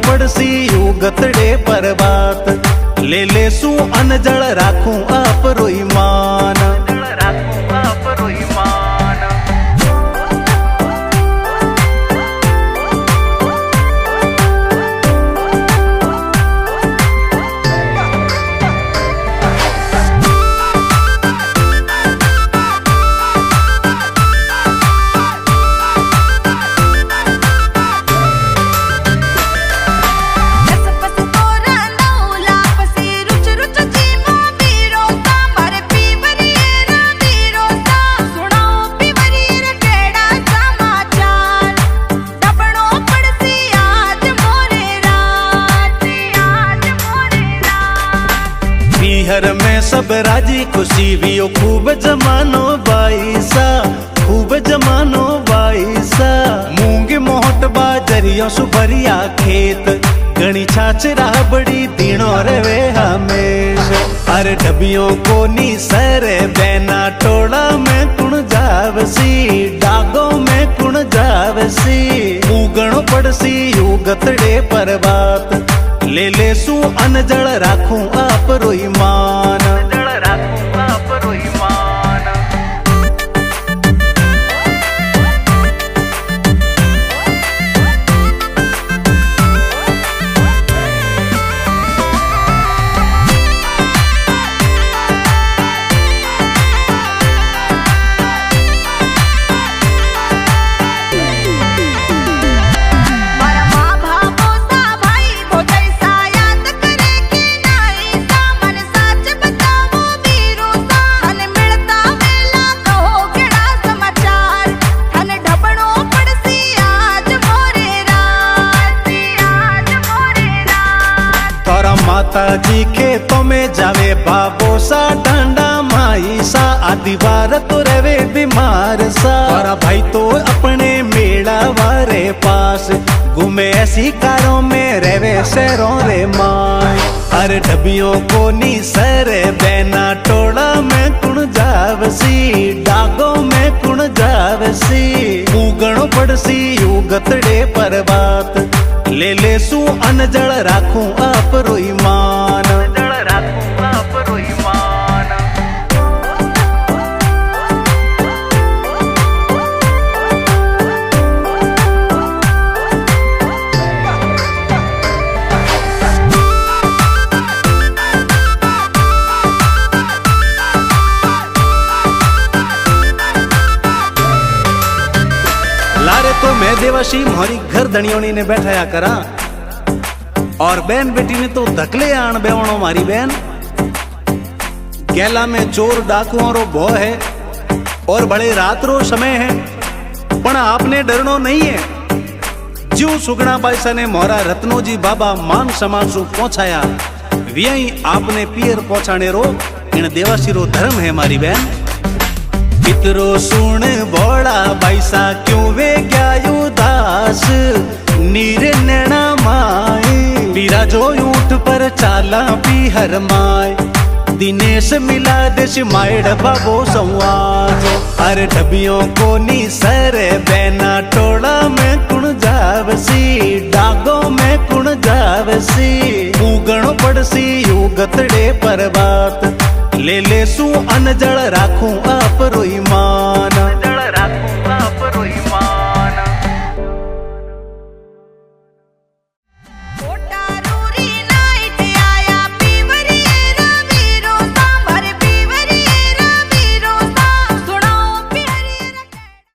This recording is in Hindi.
पड़सी युगतड़े पर बात ले ले सू अनजल राखूं आपरो ईमान। हर में सब राजी खुशी वियो खूब जमानो बाईसा, खूब जमानो बाईसा। मूंग मोहट बाजरियों सुभरिया खेत गणी छाछ राबड़ी दीणो रवे हमेश। हर डबियों को नी सर बैना टोला में कुण जावसी, डागों में कुण जावसी। उगणो पड़सी युगतड़े पर बात ले ले सू अनजल राखूं आपरो ईमान। माता जी खेतों में जावे बाबो सा डांडा माई सा। आदि बार तो रवे बीमार सा और भाई तो अपने मेला वारे पास घूमे ऐसी कारों में रवे शहरों रे माई। हर डबियों को नी सर बैना टोला में कुण जावसी, डागों में कुण जावसी। उगणो पड़सी युगतड़े पर बात ले ले सू अनजल राखूं आपरो ईमान। लारे तो मैं देवाशी मोरी घर धनियोनी ने बैठाया करा और बहन बेटी ने तो धकले आन बेवणो मारी बहन। गैला में चोर डाकुओं रो भो है और बड़े रात रो समय है, पण आपने डरनो नहीं है। ज्यू सुगना बाईसा ने मोरा रत्नो जी बाबा मान सम्मान सु पहुंचाया, व्यई आपने पियर पहुंचाने रो इन देवासी रो धर्म है मारी बहन। इतरो सुन बोड़ा बाईसा क्यों वे गया उदास, नीरे नैना माए बीरा जो ऊंट पर चाला भी हर माए। दिनेश मिला देश मायड़ बाबो संवाद। हर डबियों को नी सर बैना टोला में कुण जावसी, डागों में कुण जावसी। उगणो पड़सी युगतड़े पर बात ले ले सू अनजल राखूं आपरो ईमान।